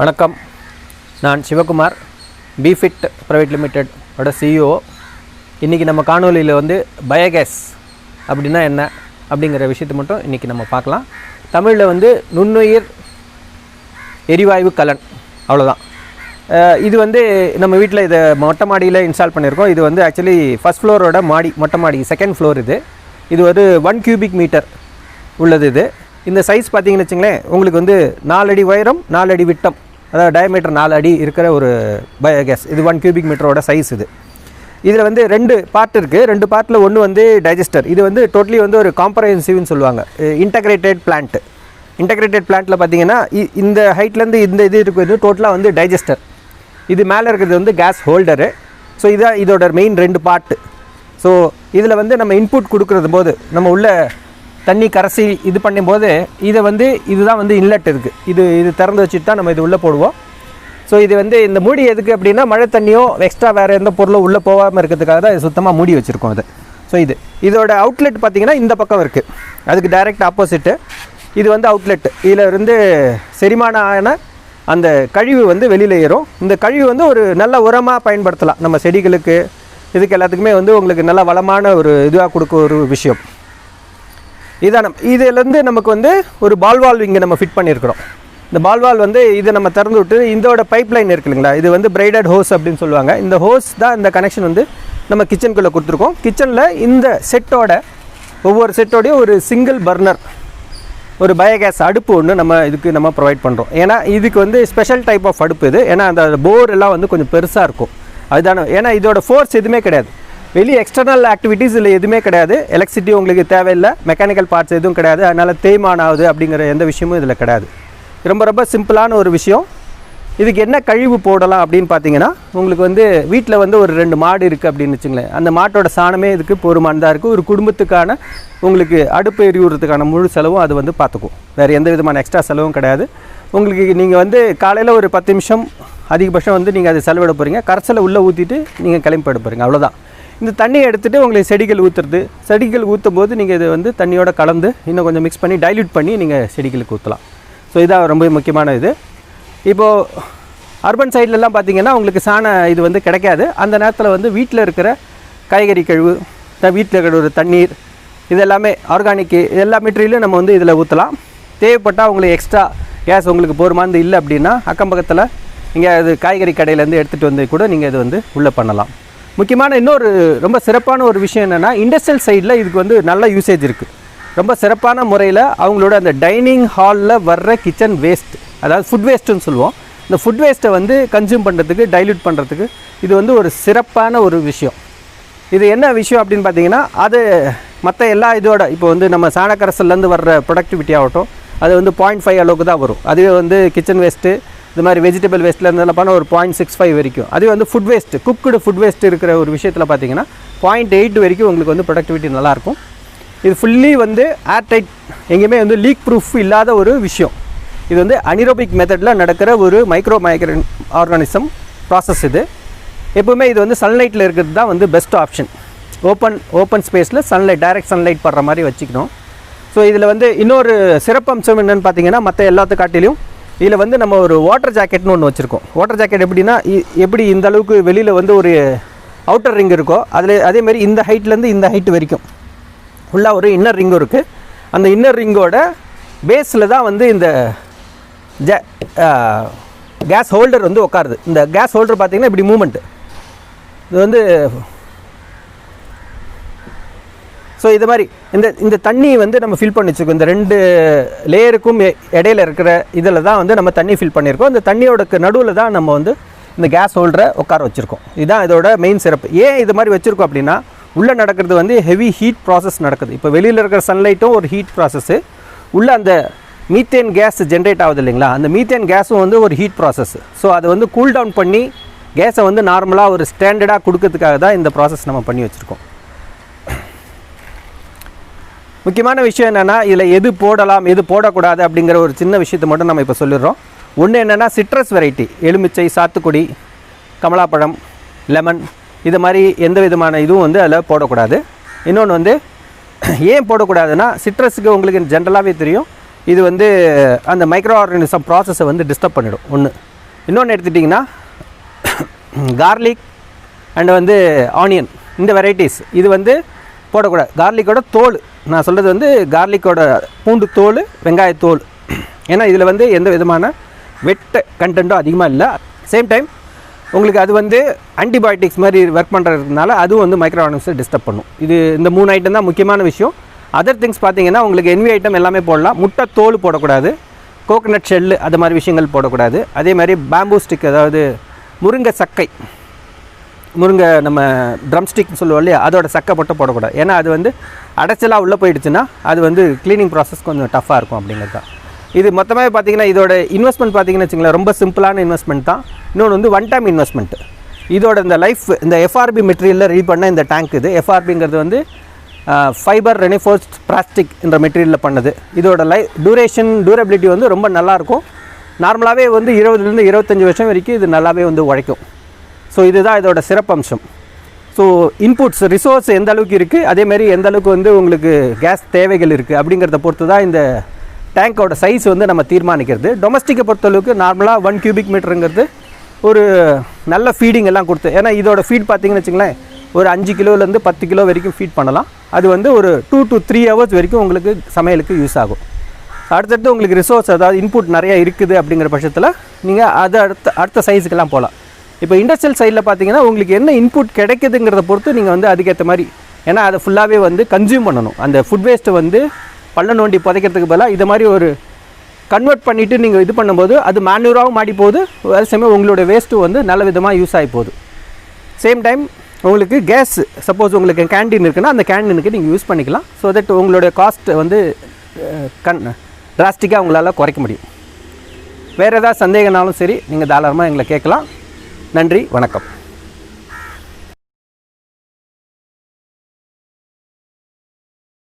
வணக்கம், நான் Sivakumar, பிஃபிட் private limited ஓட CEO. இன்றைக்கி நம்ம காணொலியில் வந்து பயோகேஸ் அப்படின்னா என்ன அப்படிங்கிற விஷயத்தை மட்டும் இன்றைக்கி நம்ம பார்க்கலாம். தமிழில் வந்து நுண்ணுயிர் எரிவாயு கலன், அவ்வளோதான். இது வந்து நம்ம வீட்டில் இதை மொட்டை மாடியில் இன்ஸ்டால் பண்ணியிருக்கோம். இது வந்து ஆக்சுவலி ஃபஸ்ட் ஃப்ளோரோட மொட்டை மாடி, செகண்ட் ஃப்ளோர். இது ஒரு 1 cubic மீட்டர் உள்ளது. இந்த சைஸ் பார்த்தீங்கன்னு வச்சுங்களேன், உங்களுக்கு வந்து 4 அடி உயரம் 4 அடி விட்டம், அதாவது டயமீட்டர் 4 அடி இருக்கிற ஒரு பயோகேஸ். இது 1 cubic மீட்டரோட சைஸ். இதில் வந்து 2 பார்ட் இருக்குது. 2 பார்ட்டில் ஒன்று வந்து டைஜஸ்டர். இது வந்து டோட்டலி வந்து ஒரு காம்ப்ரஹென்சிவ்னு சொல்லுவாங்க, இன்டகிரேட்டட் பிளான்ட். இன்டகிரேட்டட் பிளான்ட்டில் பார்த்தீங்கன்னா இந்த ஹைட்லேருந்து இந்த இது இருக்குது டோட்டலாக வந்து டைஜஸ்டர். இது மேலே இருக்கிறது வந்து கேஸ் ஹோல்டரு. ஸோ இதான் இதோட மெயின் 2 பார்ட்டு. ஸோ இதில் வந்து நம்ம இன்புட் கொடுக்குறது போது நம்ம உள்ள தண்ணி கரைசி இது பண்ணும்போது இதை வந்து இதுதான் வந்து இன்லெட் இருக்குது. இது திறந்து வச்சுட்டு தான் நம்ம இது உள்ளே போடுவோம். ஸோ இது வந்து இந்த மூடி எதுக்கு அப்படின்னா மழை தண்ணியோ எக்ஸ்ட்ரா வேறு எந்த பொருளோ உள்ளே போகாமல் இருக்கிறதுக்காக தான் இது சுத்தமாக மூடி வச்சுருக்கோம். ஸோ இதோட அவுட்லெட் பார்த்திங்கன்னா இந்த பக்கம் இருக்குது, அதுக்கு டைரெக்ட் ஆப்போசிட்டு. இது வந்து அவுட்லெட். இதில் இருந்து செரிமானம் ஆன அந்த கழிவு வந்து வெளியில் ஏறும். இந்த கழிவு வந்து ஒரு நல்ல உரமாக பயன்படுத்தலாம் நம்ம செடிகளுக்கு, இதுக்கு எல்லாத்துக்குமே வந்து உங்களுக்கு நல்ல வளமான ஒரு இதுவாக கொடுக்க ஒரு விஷயம் இதான். இதிலேருந்து நமக்கு வந்து ஒரு பால்வால்வ் இங்கே நம்ம ஃபிட் பண்ணியிருக்கிறோம். இந்த பால்வால்வ் வந்து இதை நம்ம திறந்து விட்டு இதோட பைப் லைன் இருக்குது இல்லைங்களா, இது வந்து பிரைடட் ஹோஸ் அப்படின்னு சொல்லுவாங்க. இந்த ஹோஸ் தான் இந்த கனெக்ஷன் வந்து நம்ம கிச்சனுக்குள்ளே கொடுத்துருக்கோம். கிச்சனில் இந்த செட்டோட ஒவ்வொரு செட்டோடையும் ஒரு சிங்கிள் பர்னர் ஒரு பயோகேஸ் அடுப்பு ஒன்று நம்ம ப்ரொவைட் பண்ணுறோம். ஏன்னா இதுக்கு வந்து ஸ்பெஷல் டைப் ஆஃப் அடுப்பு இது. ஏன்னா அந்த போர் எல்லாம் வந்து கொஞ்சம் பெருசாக இருக்கும், அதுதானே. ஏன்னா இதோட ஃபோர்ஸ் எதுவுமே கிடையாது, வெளியே எக்ஸ்டர்னல் ஆக்டிவிட்டீஸ் இல்லை எதுவுமே கிடையாது. எலக்ட்ரிசிட்டி உங்களுக்கு தேவையில்லை, மெக்கானிக்கல் பார்ட்ஸ் எதுவும் கிடையாது, அதனால் தேய்மானம் ஆகுது அப்படிங்கிற எந்த விஷயமும் இதில் கிடையாது. ரொம்ப ரொம்ப சிம்பிளான ஒரு விஷயம். இதுக்கு என்ன கழிவு போடலாம் அப்படின்னு பார்த்தீங்கன்னா, உங்களுக்கு வந்து வீட்டில் வந்து ஒரு 2 மாடு இருக்குது அப்படின்னு வச்சுங்களேன், அந்த மாட்டோட சாணமே இதுக்கு போருமானதாக இருக்குது. ஒரு குடும்பத்துக்கான உங்களுக்கு அடுப்பு எரிவுறதுக்கான முழு செலவும் அது வந்து பார்த்துக்கும். வேறு எந்த விதமான எக்ஸ்ட்ரா செலவும் கிடையாது. உங்களுக்கு நீங்கள் வந்து காலையில் ஒரு 10 நிமிஷம் அதிகபட்சம் வந்து நீங்கள் அது செலவிட போகிறீங்க. கரைசலை உள்ளே ஊற்றிட்டு நீங்கள் கிளம்பி போயிட போகிறீங்க, அவ்வளோதான். இந்த தண்ணியை எடுத்துகிட்டு உங்களுக்கு செடிகள் ஊற்றுறது, செடிகள் ஊற்றும் போது நீங்கள் இதை வந்து தண்ணியோட கலந்து இன்னும் கொஞ்சம் மிக்ஸ் பண்ணி டைல்யூட் பண்ணி நீங்கள் செடிகளுக்கு ஊற்றலாம். ஸோ இதான் ரொம்ப முக்கியமான இது. இப்போது அர்பன் சைட்லலாம் பார்த்திங்கன்னா உங்களுக்கு இது வந்து கிடைக்காது. அந்த நேரத்தில் வந்து வீட்டில் இருக்கிற காய்கறி கழிவு, வீட்டில் இருக்கிற ஒரு தண்ணீர், இது எல்லாமே ஆர்கானிக்கு, எல்லா மெட்டீரியலும் நம்ம வந்து இதில் ஊற்றலாம். தேவைப்பட்டால் உங்களுக்கு எக்ஸ்ட்ரா கேஸ் உங்களுக்கு போருமானது இல்லை அப்படின்னா அக்கம் பக்கத்தில் இங்கே அது காய்கறி கடையிலேருந்து எடுத்துகிட்டு வந்து கூட நீங்கள் இது வந்து உள்ளே பண்ணலாம். முக்கியமான இன்னொரு ரொம்ப சிறப்பான ஒரு விஷயம் என்னென்னா, இண்டஸ்ட்ரியல் சைடில் இதுக்கு வந்து நல்ல யூசேஜ் இருக்குது. ரொம்ப சிறப்பான முறையில் அவங்களோட அந்த டைனிங் ஹாலில் வர்ற கிச்சன் வேஸ்ட், அதாவது ஃபுட் வேஸ்ட்டுன்னு சொல்லுவோம், இந்த ஃபுட் வேஸ்ட்டை வந்து கன்சியூம் பண்ணுறதுக்கு, டைல்யூட் பண்ணுறதுக்கு இது வந்து ஒரு சிறப்பான ஒரு விஷயம். இது என்ன விஷயம் அப்படின்னு பார்த்தீங்கன்னா, அது மற்ற எல்லா இதோட இப்போ வந்து நம்ம சாணக்கரசல்லேருந்து வர்ற ப்ரொடக்டிவிட்டி ஆகட்டும், அது வந்து 0.5 அளவுக்கு தான் வரும். அதுவே வந்து கிச்சன் வேஸ்ட்டு, இது மாதிரி வெஜிடபிள் வேஸ்ட்டில் இருந்தாலும் பண்ணால் ஒரு 0.65 வரைக்கும். அதுவே வந்து food waste, cooked food waste இருக்கிற ஒரு விஷயத்தில் பார்த்தீங்கன்னா 0.8 வரைக்கும் உங்களுக்கு வந்து ப்ரொடக்டிவிட்டி நல்லாயிருக்கும். இது ஃபுல்லி வந்து ஏர்டைட், எங்கேயுமே வந்து லீக் ப்ரூஃப் இல்லாத ஒரு விஷயம். இது வந்து அனிரோபிக் மெத்தடில் நடக்கிற ஒரு மைக்ரோ ஆர்கானிசம் ப்ராசஸ். இது எப்போவுமே இது வந்து சன்லைட்டில் இருக்கிறது தான் வந்து பெஸ்ட் ஆப்ஷன். ஓப்பன் ஸ்பேஸில் சன்லைட், டைரக்ட் சன்லைட் படுற மாதிரி வச்சுக்கணும். ஸோ இதில் வந்து இன்னொரு சிறப்பம்சம் என்னென்னு பார்த்தீங்கன்னா, மற்ற எல்லாத்து காட்டிலையும் இதில் வந்து நம்ம ஒரு வாட்டர் ஜாக்கெட்னு ஒன்று வச்சுருக்கோம். வாட்டர் ஜாக்கெட் எப்படின்னா, எப்படி இந்த அளவுக்கு வெளியில் வந்து ஒரு அவுட்டர் ரிங் இருக்கோ, அதேமாதிரி இந்த ஹைட்லேருந்து இந்த ஹைட் வரைக்கும் ஃபுல்லாக ஒரு இன்னர் ரிங்கும் இருக்குது. அந்த இன்னர் ரிங்கோட பேஸில் தான் வந்து இந்த கேஸ் ஹோல்டர் வந்து உட்காருது. இந்த கேஸ் ஹோல்டர் பார்த்திங்கன்னா இப்படி மூமெண்ட்டு, இது வந்து ஸோ இது மாதிரி இந்த தண்ணி வந்து நம்ம ஃபில் பண்ணி வச்சுருக்கோம். இந்த 2 லேயருக்கும் இடையில இருக்கிற இதில் தான் வந்து நம்ம தண்ணி ஃபில் பண்ணியிருக்கோம். இந்த தண்ணியோட நடுவில் தான் நம்ம வந்து இந்த கேஸ் ஹோல்டரை உட்கார வச்சுருக்கோம். இதுதான் இதோட மெயின் சிறப்பு. ஏன் இது மாதிரி வச்சுருக்கோம் அப்படின்னா, உள்ளே நடக்கிறது வந்து ஹெவி ஹீட் ப்ராசஸ் நடக்குது. இப்போ வெளியில் இருக்கிற சன்லைட்டும் ஒரு ஹீட் ப்ராசஸ்ஸு, உள்ளே அந்த மீத்தேன் கேஸ் ஜென்ரேட் ஆகுது இல்லைங்களா, அந்த மீத்தேன் கேஸும் வந்து ஒரு ஹீட் ப்ராசஸ். ஸோ அதை வந்து கூல் டவுன் பண்ணி கேஸை வந்து நார்மலாக ஒரு ஸ்டாண்டர்டாக கொடுக்கறதுக்காக தான் இந்த ப்ராசஸ் நம்ம பண்ணி வச்சுருக்கோம். முக்கியமான விஷயம் என்னென்னா, இதில் எது போடலாம் எது போடக்கூடாது அப்படிங்கிற ஒரு சின்ன விஷயத்தை மட்டும் நம்ம இப்போ சொல்லிடுறோம். ஒன்று என்னென்னா, சிட்ரஸ் வெரைட்டி, எலுமிச்சை, சாத்துக்குடி, கமலாப்பழம், லெமன், இது மாதிரி எந்த விதமான இதுவும் வந்து அதில் போடக்கூடாது. இன்னொன்று வந்து ஏன் போடக்கூடாதுன்னா, சிட்ரஸுக்கு உங்களுக்கு ஜென்ரலாகவே தெரியும், இது வந்து அந்த மைக்ரோ ஆர்கானிசம் ப்ராசஸை வந்து டிஸ்டர்ப் பண்ணிடும் ஒன்று. இன்னொன்று எடுத்துட்டிங்கன்னா கார்லிக் அண்ட் வந்து ஆனியன் இந்த வெரைட்டிஸ் இது வந்து போடக்கூடாது. கார்லிக்கோட தோல் நான் சொல்கிறது வந்து கார்லிக்கோட பூண்டு தோல், வெங்காயத்தோல். ஏன்னா இதில் வந்து எந்த விதமான வெட்ட கண்டென்ட்டும் அதிகமாக இல்லை. சேம் டைம் உங்களுக்கு அது வந்து ஆன்டிபயோட்டிக்ஸ் மாதிரி ஒர்க் பண்ணுறதுனால அதுவும் வந்து மைக்ரோ ஆர்கானிசத்தை டிஸ்டர்ப் பண்ணும். இது இந்த 3 ஐட்டம் தான் முக்கியமான விஷயம். அதர் திங்ஸ் பார்த்தீங்கன்னா உங்களுக்கு என்வி ஐட்டம் எல்லாமே போடலாம். முட்டை தோல் போடக்கூடாது, கோகோனட் ஷெல்லு அது மாதிரி விஷயங்கள் போடக்கூடாது. அதே மாதிரி பேம்பூ ஸ்டிக், அதாவது முருங்கை சக்கை, முருங்கை நம்ம ட்ரம் ஸ்டிக்னு சொல்லுவோம் இல்லையா, அதோட சக்கை மட்டும் போடக்கூடாது. ஏன்னா அது வந்து அடைச்சலாக உள்ளே போயிடுச்சுன்னா அது வந்து க்ளீனிங் ப்ராசஸ் கொஞ்சம் டஃப்பாக இருக்கும் அப்படிங்கிறது தான். இது மொத்தமாக பார்த்தீங்கன்னா இதோட இன்வெஸ்ட்மெண்ட் பார்த்தீங்கன்னு வச்சுங்களேன், ரொம்ப சிம்பிளான இன்வெஸ்ட்மெண்ட் தான். இன்னொன்று வந்து ஒன் டைம் இன்வெஸ்ட்மெண்ட்டு. இதோட இந்த லைஃப் இந்த எஃப்ஆர்பி மெட்டீரியலில் ரெடி பண்ண இந்த டேங்க் இது. எஃப்ஆர்பிங்கிறது வந்து ஃபைபர் ரெனிஃபோர்ஸ்ட் பிளாஸ்டிக் என்ற மெட்டீரியலில் பண்ணது. இதோட டூரபிலிட்டி வந்து ரொம்ப நல்லாயிருக்கும். நார்மலாகவே வந்து 20 to 25 வருஷம் வரைக்கும் இது நல்லாவே வந்து உழைக்கும். ஸோ இதுதான் இதோட சிறப்பம்சம். ஸோ இன்புட்ஸ் ரிசோர்ஸ் எந்த அளவுக்கு இருக்குது, அதேமாதிரி எந்த அளவுக்கு வந்து உங்களுக்கு கேஸ் தேவைகள் இருக்குது அப்படிங்கிறத பொறுத்து தான் இந்த டேங்கோட சைஸ் வந்து நம்ம தீர்மானிக்கிறது. டொமஸ்டிக்கை பொறுத்தளவுக்கு நார்மலாக 1 cubic மீட்டருங்கிறது ஒரு நல்ல ஃபீடிங் எல்லாம் கொடுத்து, ஏன்னா இதோட ஃபீட் பார்த்திங்கன்னு வச்சுங்களேன் ஒரு 5 கிலோலேருந்து 10 கிலோ வரைக்கும் ஃபீட் பண்ணலாம். அது வந்து ஒரு 2 to 3 hours வரைக்கும் உங்களுக்கு சமையலுக்கு யூஸ் ஆகும். அடுத்தடுத்து உங்களுக்கு ரிசோர்ஸ் அதாவது இன்புட் நிறையா இருக்குது அப்படிங்கிற பட்சத்தில் நீங்கள் அதை அடுத்த சைஸுக்கெல்லாம் போகலாம். இப்போ இண்டஸ்ட்ரியல் சைடில் பார்த்தீங்கன்னா உங்களுக்கு என்ன இன்புட் கிடைக்குதுங்கிறத பொறுத்து நீங்கள் வந்து அதுக்கேற்ற மாதிரி, ஏன்னா அதை ஃபுல்லாகவே வந்து கன்சியூம் பண்ணணும். அந்த ஃபுட் வேஸ்ட்டை வந்து பள்ள நோண்டி புதைக்கிறதுக்கு பதிலாக இது மாதிரி ஒரு கன்வெர்ட் பண்ணிவிட்டு நீங்கள் இது பண்ணும்போது அது மேன்யூராகவும் மாடி போகுது, அதே சமயம் உங்களோட வேஸ்ட்டு வந்து நல்ல விதமாக யூஸ் ஆகி போகுது. சேம் டைம் உங்களுக்கு கேஸ் சப்போஸ் உங்களுக்கு கேண்டீன் இருக்குன்னா அந்த கேண்டீனுக்கு நீங்கள் யூஸ் பண்ணிக்கலாம். ஸோ தட் உங்களுடைய காஸ்ட் வந்து டிராஸ்டிக்காக உங்களால் குறைக்க முடியும். வேறு ஏதாவது சந்தேகம்னாலும் சரி நீங்கள் தாராளமாக எங்களை கேட்கலாம். நன்றி, வணக்கம்.